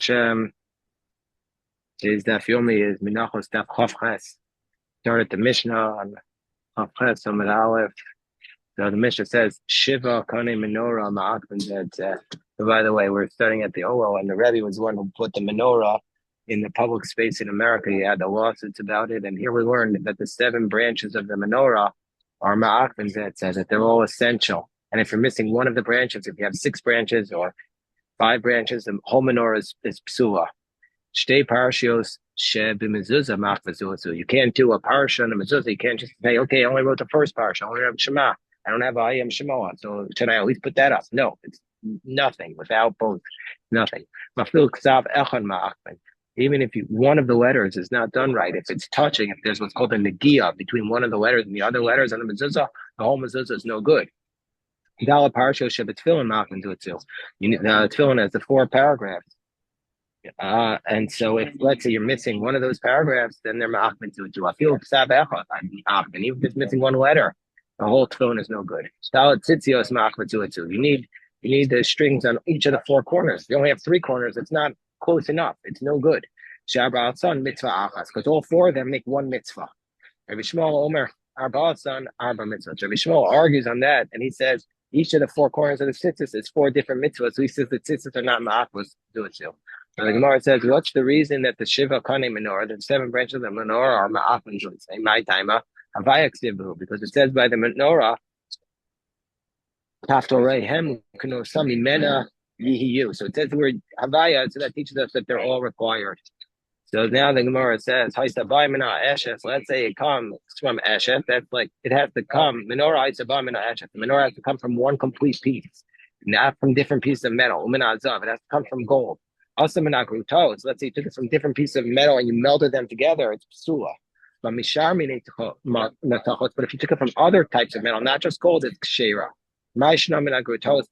Shem is that Yomi is Menachos Daf Chavches. Started the Mishnah on Chavches Amid Aleph. So the Mishnah says Shiva Kane Menorah Ma'akban Zed. So by the way, we're studying at the OO, and the Rebbe was the one who put the menorah in the public space in America. He had the lawsuits about it, and here we learned that the 7 branches of the menorah are Ma'akban Zed, says that they're all essential. And if you're missing one of the branches, if you have 6 branches or 5 branches, the whole menorah is psula. Shtei parashios shebimezuzah machvazua. So you can't do a parasha and a mezuzah. You can't just say, okay, I only wrote the first parasha. I only have Shema. I don't have Ayam Shemoah. So should I at least put that up? No, it's nothing without both. Nothing. Mafil ksav echon ma'achben. Even if one of the letters is not done right, if it's touching, if there's what's called a negia between one of the letters and the other letters on the mezuzah, the whole mezuzah is no good. Dala parasha shebetfilin machvin do it too. Tefillin has the 4 paragraphs. And so if let's say you're missing one of those paragraphs, then they're ma'achmin to it too. I feel sav echad. And even if it's missing one letter, the whole tefillin is no good. Dalat tzitzios ma'achmin to it too. You need the strings on each of the 4 corners. If you only have 3 corners, it's not close enough. It's no good. Shabbat son mitzvah achas, because all 4 of them make one mitzvah. Rabbi Shmuel Omer arba son arba mitzvah. Rabbi Shmuel argues on that, and he says each of the 4 corners of the tzitzis is 4 different mitzvahs. So he says the tzitzis are not ma'achmas to it too. So the Gemara says, what's the reason that the Shiva Kane menorah, the 7 branches of the menorah are ma'afin, say, my timer, havaya ksivu, because it says by the menorah, taftorei hem kunosami mena yihiyu. So it says the word havaya, so that teaches us that they're all required. So now the Gemara says, haisabai mena eshes. Let's say it comes from eshes. That's like, it has to come, menorah haisabai mena eshes. The menorah has to come from one complete piece, not from different pieces of metal. Umena azav, it has to come from gold. Also, menachos. Let's say you took it from different pieces of metal and you melted them together. It's psula. But if you took it from other types of metal, not just gold, it's kshera. Why is grutos?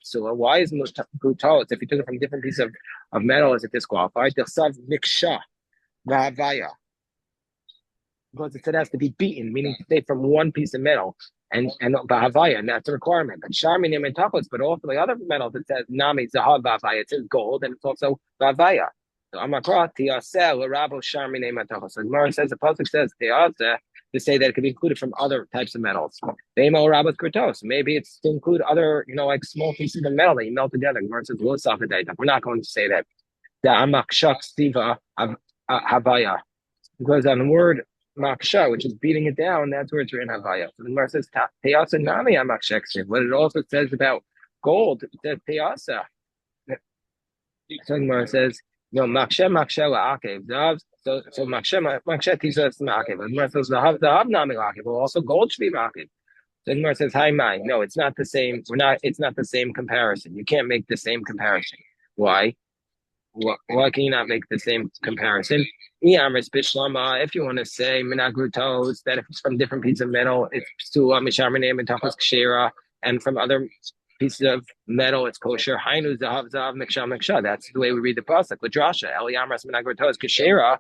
If you took it from different pieces of metal, is it disqualified? Because it has to be beaten, meaning to say from one piece of metal. And Bahavaya, and that's a requirement. And Sharmin and Menachos, but also the other metals, it says Nami Zahav Bahavaya, it says gold, and it's also Bahavaya. So Amakra, Tiasel, Rabo Sharmin and Menachos. So Gemara says, the Pasuk says Tiasel to say that it could be included from other types of metals. Demo Rabot Kurtos. Maybe it's to include other, like small pieces of metal that you melt together. Gemara says, we're not going to say that. The Amakshak Siva Havaya. Because on the word maksha, which is beating it down, that's where it's written havaya. So the Gemara says teasa nami amaksheksin. What it also says about gold, it says teasa. So the Gemara says no maksha la'akev zav. So maksha teaches us ma'akev. The Gemara says zahav nami la'akev. Well, also gold should be ma'akev. So the Gemara says hi mai. No, it's not the same. It's not the same comparison. You can't make the same comparison. Why? Why can you not make the same comparison? If you want to say menagrutos, that if it's from different pieces of metal, it's psula, misharmanim, and tachos kshera, and from other pieces of metal, it's kosher. Hainu zahav zahav miksha miksha. That's the way we read the pasuk. Ladrasha eliyamras menagrutos kshera.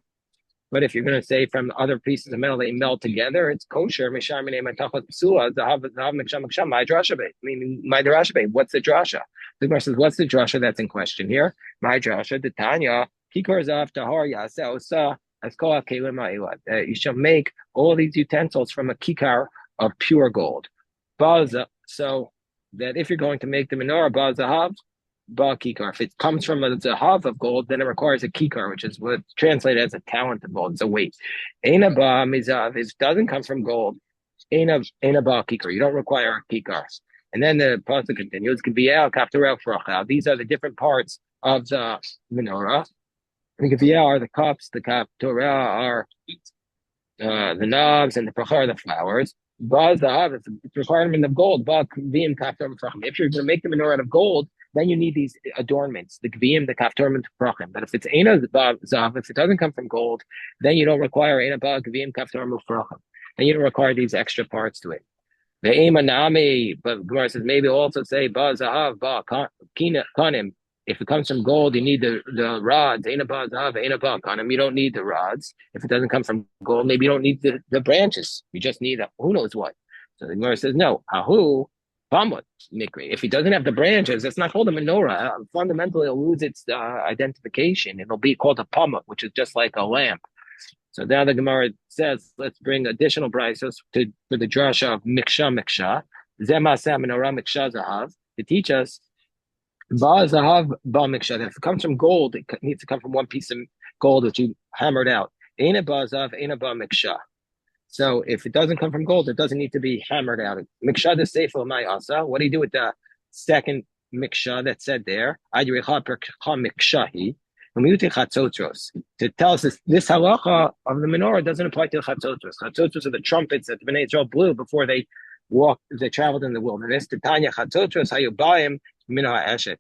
But if you're going to say from other pieces of metal that you melt together, it's kosher. Misharmanim and tachos psula zahav zahav miksha miksha. My drasha be, meaning my drasha be. What's the drasha? The question says, what's the drasha that's in question here? My drasha, the Tanya, kikar zav tahar yaseh osa. You shall make all these utensils from a kikar of pure gold. So that if you're going to make the menorah zahav, kikar. If it comes from a zahav of gold, then it requires a kikar, which is what translated as a talent of gold. It's a weight. Eina ba mizav. If it doesn't come from gold, eina ba kikar. You don't require a kikar. And then the pasuk continues. These are the different parts of the menorah. The Gaviyah are the cups, the Torah are the knobs, and the Prachar are the flowers. It's a requirement of gold. If you're going to make the menorah out of gold, then you need these adornments, the Gaviyim, the Kaftorim, and the Prachim. But if it's Eina Zav, if it doesn't come from gold, then you don't require Eina Ba, Gaviyim, Kaftorim, and Prachim. Then you don't require these extra parts to it. The Eima Nami, but Gemara says maybe also say Ba Zahav, Ba Kanim. If it comes from gold, you need the rods. You don't need the rods. If it doesn't come from gold, maybe you don't need the branches. You just need who knows what. So the Gemara says, no. Ahu, Pamut Mikri. If he doesn't have the branches, it's not called a menorah. Fundamentally, it'll lose its identification. It'll be called a pamut, which is just like a lamp. So now the Gemara says, let's bring additional brisos for the drasha of miksha. Zemasa menorah miksha zahav to teach us ba zahav ba miksha. That if it comes from gold, it needs to come from one piece of gold that you hammered out. Aina ba zahav, aina ba miksha. So if it doesn't come from gold, it doesn't need to be hammered out. Miksha de seifel my asa. What do you do with the second miksha that said there? Mikshahi. To tell us this halacha of the menorah doesn't apply to the chatzotros. Chatzotros are the trumpets that the Bnei Israel blew before they traveled in the wilderness. Tanya chatzotros hayubayim minah eshet.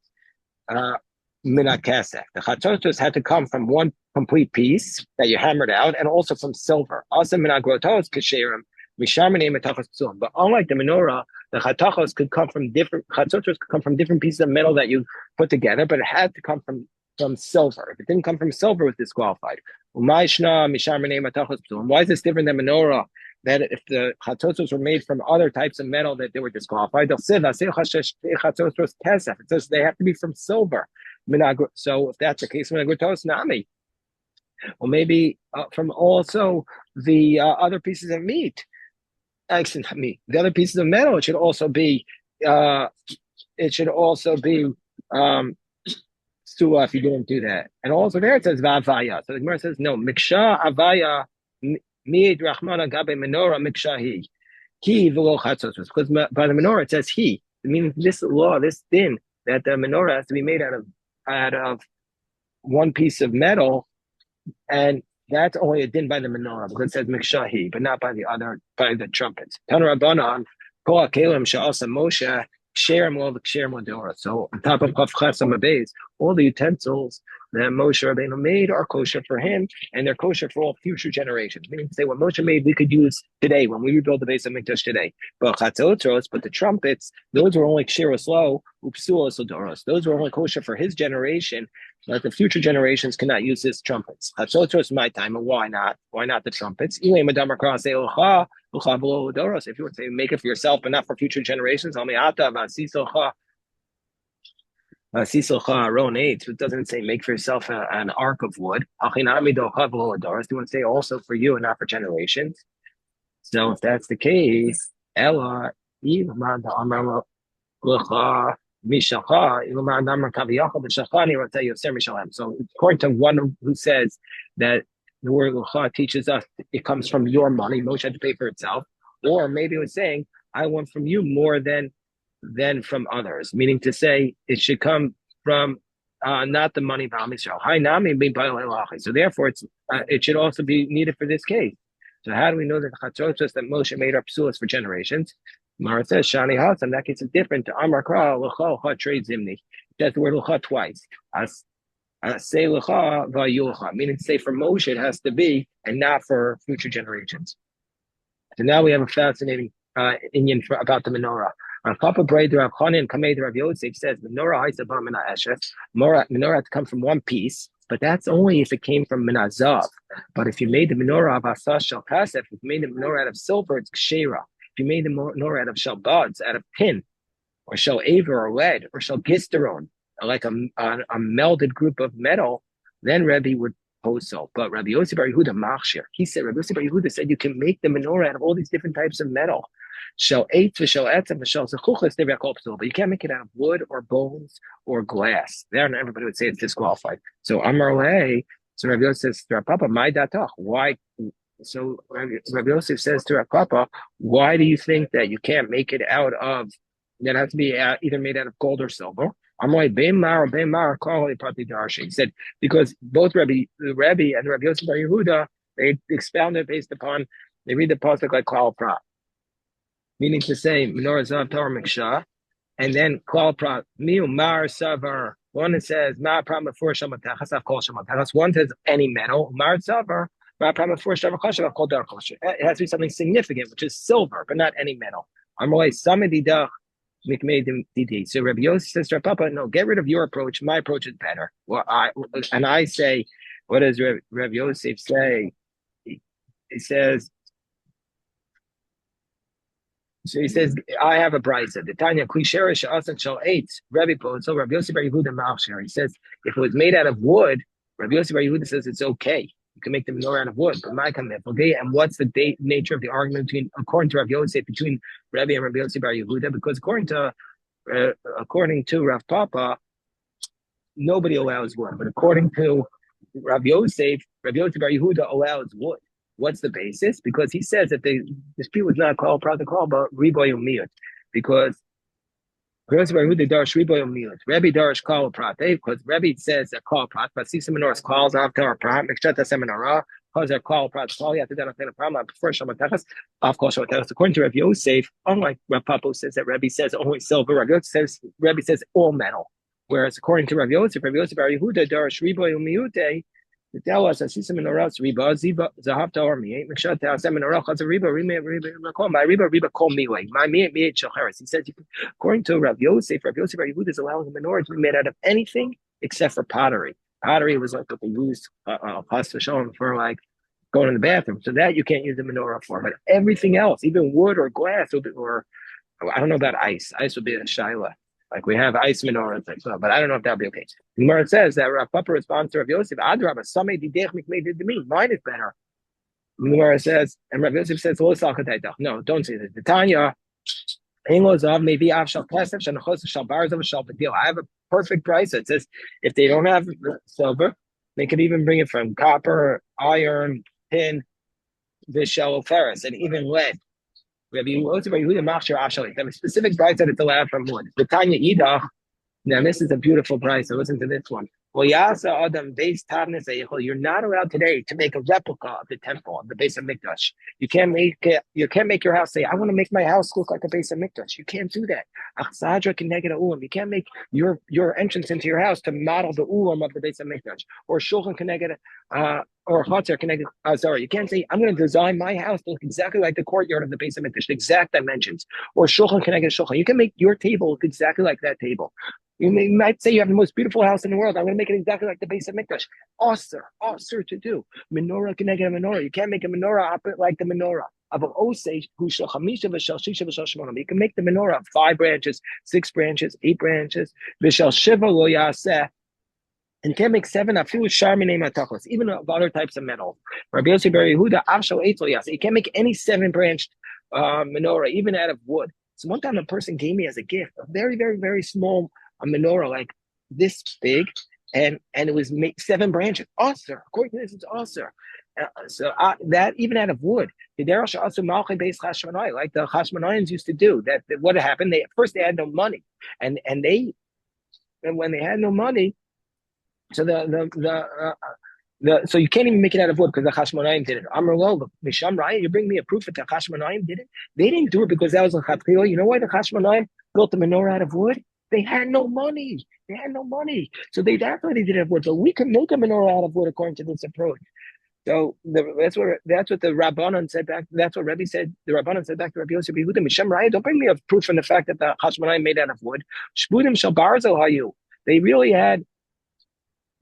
Menachos. The chatzotros had to come from one complete piece that you hammered out, and also from silver. Also, menagrotos kasherim misharmene metachos psulim. But unlike the menorah, the chatzotros could come from different pieces of metal that you put together, but it had to come from silver. If it didn't come from silver, it was disqualified. Why is this different than menorah? That if the chatzotros were made from other types of metal, that they were disqualified. It says they have to be from silver. So if that's the case, nami. Or maybe from also the other pieces of meat. Actually, not meat. The other pieces of metal. It should also be. Sua if you didn't do that. And also there it says va'avaya. So the Gemara says no. Miksha avaya mid rachmana gabe menorah mikshahi. He v'lo chatzotros. Because by the menorah it says he. It means this law, this din, that the menorah has to be made out of one piece of metal, and that's only a din by the menorah because it says mikshahi, but not by the trumpets. Tana Rabbanan, kol hakelim she'asa Moshe. So on top of Chaf base, all the utensils that Moshe Rabbeinu made are kosher for him, and they're kosher for all future generations. Meaning to say, what Moshe made, we could use today when we rebuild the base of Mikdash today. But the trumpets, those were only ksheros lo, upsuos odoros. Those were only kosher for his generation, but the future generations cannot use his trumpets. Chatzotros my time, and why not? Why not the trumpets? If you were to say make it for yourself, but not for future generations, it doesn't say make for yourself an ark of wood. Do you want to say also for you and not for generations? So if that's the case, Ella, so according to one who says that the word lucha teaches us it comes from your money, Moshe had to pay for itself, or maybe it was saying I want from you more than from others, meaning to say it should come from not the money of Am Yisrael. So therefore, it should also be needed for this case. So how do we know that the chatzotros that Moshe made are psulas for generations? Mara says Shani Hasa. In that case, it's different. To Amar Kra Lucha trade Zimni. That's the word Lucha twice. As say Lucha va'yulcha, meaning to say for Moshe it has to be, and not for future generations. So now we have a fascinating Indian about the menorah. On Papa Braid Rav Chanan Kamei Rav Yosef says menorah ha'isabah mena'eshes. Menorah had to come from one piece, but that's only if it came from menazav. But if you made the menorah of asas shel kasef, if you made the menorah out of silver, it's kshera. If you made the menorah out of shel buds, out of tin, or shel aver or lead, or shel gisteron, like a melded group of metal, then Rebbe would pose so. But Rabbi Yossi Bar Yehuda machshir. He said, Rabbi Yossi Bar Yehuda said you can make the menorah out of all these different types of metal. Shel eitz v'shel etzem v'shel zechuchas but you can't make it out of wood or bones or glass. There, everybody would say it's disqualified. So Amar Leh, so Rabbi Yosef says to Rav Papa, my datach, why? So Rabbi Yosef says to Rav Papa, why do you think that you can't make it out of? That has to be either made out of gold or silver. He said because both Rabbi and Rabbi Yosef Bar Yehuda they expounded based upon they read the pasuk like klal prat, meaning to say menorah zav Torah miksha, and then klal prat miu mar savar. One that says mar prat before shamatachas av kol shamatachas. One says any metal mar savar mar prat before shavar kosher av kol dar kosher. It has to be something significant, which is silver, but not any metal. Amalei samedidach. So Rabbi Yosef says to Papa, no, get rid of your approach. My approach is better. Well, I say, what does Rabbi Yosef say? He says, So he says, I have a brisa. The Tanya Klishera Sha'asan Shal eight. Rabbi so Rabbi Yossi Bar Yehuda Machshir. He says, if it was made out of wood, Rabbi Yossi Bar Yehuda says it's okay. You can make the menorah out of wood. But my comment, okay, and what's the nature of the argument according to Rabbi Yossi, between Rabbi and Rabbi Yossi Bar Yehuda? Because according to Rav Papa, nobody allows wood. But according to Rabbi Yosef Bar Yehuda allows wood. What's the basis? Because he says that the dispute was not called protocol, but riboy umiyot. Because Rabbi Darsh riboy umiyot. Rabbi Darsh call prat. Because Rabbi says that call prat, but see some menorahs calls after our prat. Mekshata seminara. Because they're call prat. Call you have to do a problem. Before shamatachas. Of course, shamatachas. According to Rabbi Yosef, unlike Rav Papa says that Rabbi says only silver. Rabbi says all metal. Whereas according to Rabbi Yosef Bar Yehuda Darsh riboy umiyot. To tell us, I see some menorahs, riba, ziba, zahav ta'or mi, make sure to have some menorah, chaz riba, riba, call me way. My me, shacharis. He says, according to Rav Yosef Bar Yehuda is allowing a menorah to be made out of anything except for pottery. Pottery was like what they used, for like going in the bathroom. So that you can't use the menorah for. But everything else, even wood or glass, or I don't know about ice. Ice would be a shaila. Like we have ice menorahs, but I don't know if that'll be okay. The Gemara says that Rav Papa responds to Rav Yosef, Adrabah, Sameh didech mikmei did me. Mine is better. The Gemara says, and Rav Yosef says, no, don't say this. The Tanya, maybe Avshal Kesef, Shanachos, Shal Barzav, Shal Badil. I have a perfect price. It says if they don't have silver, they could even bring it from copper, iron, tin, Vishal ferrous, and even lead. Rabbi Yehuda Machshir Ashali. They have a specific price that it's allowed from wood. The Tanya Idach. Now this is a beautiful price. So listen to this one. Well, Yasa Adam base Tavnes Eichel. You're not allowed today to make a replica of the temple, of the base of Mikdash. You can't make it. You can't make your house say, "I want to make my house look like a base of Mikdash." You can't do that. Achsadra can negate ulam. You can't make your entrance into your house to model the ulam of the base of Mikdash, or shulchan can negate or Chatzar connected. Sorry, you can't say, I'm going to design my house to look exactly like the courtyard of the base of Mikdash, the exact dimensions. Or Shulchan connected Shulchan. You can make your table look exactly like that table. You might say you have the most beautiful house in the world. I'm going to make it exactly like the base of Mikdash. Osir to do. Menorah connected a menorah. You can't make a menorah like the menorah of an osage who shall chamisha v'shal shisha v'shal shmona. You can make the menorah of 5 branches, 6 branches, 8 branches. V'shal shiva lo yaseh. And can't make 7 afilu sharminei matachos, even of other types of metal. Rabbi Yossi Bar Yehuda avshal eitz lo yaseh. You can't make any 7-branched menorah, even out of wood. So one time a person gave me as a gift a very, very, very small menorah, like this big, and it was 7 branches. Aser, according to this, it's aser. So that even out of wood, like the Chashmonayims used to do. That what happened? They first they had no money, and when they had no money. So so you can't even make it out of wood because the Chashmonaim did it. Amar lo Misham Raya, you bring me a proof that the Chashmonaim did it. They didn't do it because that was a Chatchila. You know why the Chashmonaim built the menorah out of wood? They had no money. So that's why they did it out of wood. So we can make a menorah out of wood according to this approach. So that's what the Rabbanan said back. That's what Rabbi said. The Rabbanan said back to Rabbi Yosef Yehuda, Misham Raya, don't bring me a proof from the fact that the Chashmonaim made out of wood. Shbudim shel barzel hayu. They really had.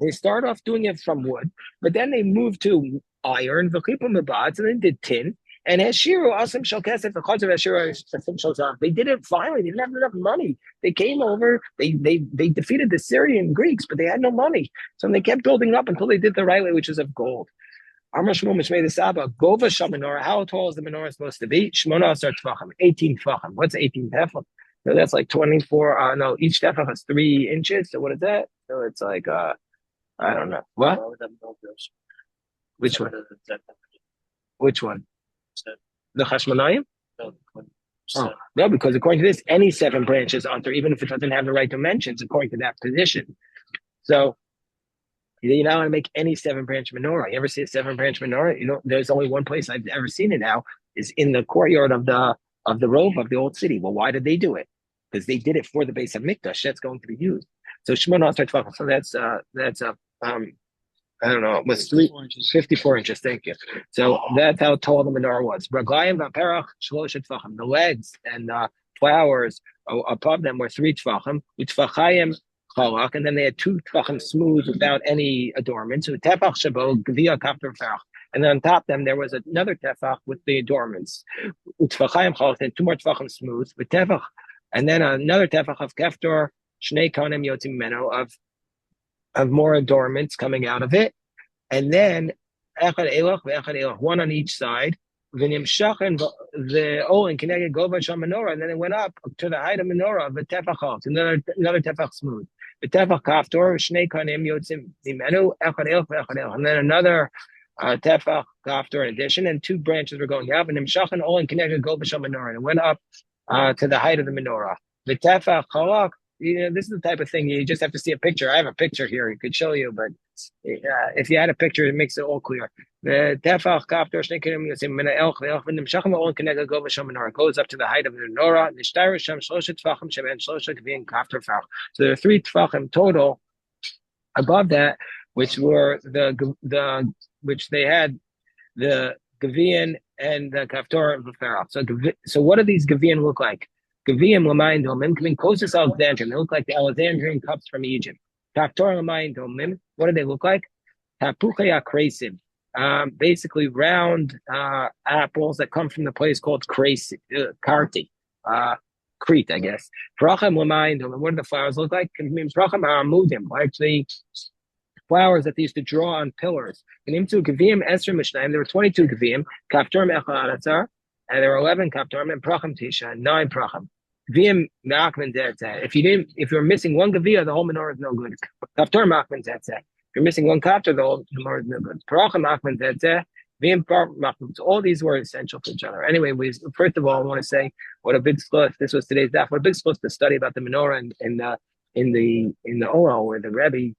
They start off doing it from wood, but then they moved to iron, and then did tin. And Hashiru Asim Shalkesef, the cause of Hashiru Asim Shalzah. They did it finally. They didn't have enough money. They came over, they defeated the Syrian Greeks, but they had no money. So they kept building up until they did the right way, which is of gold. Amar Shmuel Mishmei the Saba, Gova Shal Menorah. How tall is the menorah supposed to be? Shmona Asar Tfachim, 18 Tfachim. What's 18 Tefachim? So that's like 24, each Tefach has 3 inches. So what is that? So it's like, I don't know. What? Which one? Which one? The Chashmonaim? Oh, no, because according to this, any 7 branches under, even if it doesn't have the right dimensions, according to that position. So you're not going to make any 7-branch menorah. You ever see a 7-branch menorah? There's only one place I've ever seen it now is in the courtyard of the Rove of the old city. Well, why did they do it? Because they did it for the base of Mikdash. That's going to be used. So Shmona Asar Tefachim. So that's I don't know, it was 54 inches, thank you. So that's how tall the menorah was. The legs and flowers above them were 3 tefachim. chalak, and then they had two tefachim smooth without any adornments. So tefach shabo gvia kafter fach, and then on top of them there was another tefach with the adornments. Utfachayim chalak, and two more tefachim smooth with tefach, and then another tefach of keftor shnei kanim yotzim meno of more adornments coming out of it, and then echad elach ve'echad elach, one on each side. V'nimshachen the and kineged gova sham menorah, and then it went up to the height of menorah of the tefach, another tefach smooth. The tefach kaftor shnei kanim yotzim mimenu echad elach ve'echad elach, and then another tefach kaftor in addition, and two branches were going up. And nimshachen and kineged gova sham menorah, and it went up to the height of the menorah. The tefach chalak. This is the type of thing you just have to see a picture. I have a picture here; it could show you, but if you had a picture, it makes it all clear. The tefach kaftor shnekerim yotzim min elch ve'elch v'nimshachem ol keneged gova sham menorah, goes up to the height of the menorah. Nishtayru sham shlosha tefachim shemen shlosha gvin kaftor fach. So there are three tefachim total above that, which were which they had the gavin and the kaftor of the ferach. So what do these gavin look like? Gaviyim l'mayim domim, coming closest to Alexandrian. They look like the Alexandrian cups from Egypt. Kaftor l'mayim domim. What do they look like? Tapuchei akresim. Basically round apples that come from the place called Karti, Crete, I guess. Brachim l'mayim domim. What do the flowers look like? Brachim ha'amudim, like the flowers that they used to draw on pillars. And into Gaviyim Esrim Mishnayim, there were 22 Gaviyim. Kaftor echad atzar. And there were 11 kaptarim and prachim tisha, 9 prachim. Gviyim ma'akman zetzeh. If you're missing one gavia, the whole menorah is no good. Kaptar ma'akman zetzeh. If you're missing one kaptar, the whole menorah is no good. Prachim ma'akman zetzeh. Gviyim ma'akman. So all these were essential for each other. Anyway, first of all, I want to say what a big schluss. This was today's daf. What a big schluss to study about the menorah in the Ohel, where the Rebbe,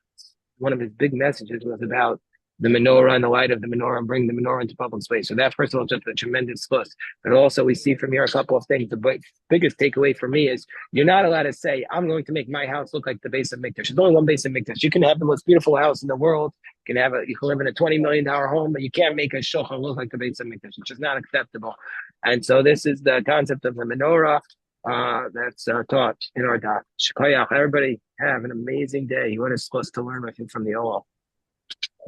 one of his big messages was about the menorah and the light of the menorah and bring the menorah into public space. So that, first of all, just a tremendous plus. But also we see from here a couple of things. The biggest takeaway for me is you're not allowed to say, I'm going to make my house look like the base of Mikdash. There's only one base of Mikdash. You can have the most beautiful house in the world. You can live in a $20 million home, but you can't make a shulchan look like the base of Mikdash. It's just not acceptable. And so this is the concept of the menorah that's taught in our daf. Shkoyach. Everybody have an amazing day. What is supposed to learn, I think, from the OL.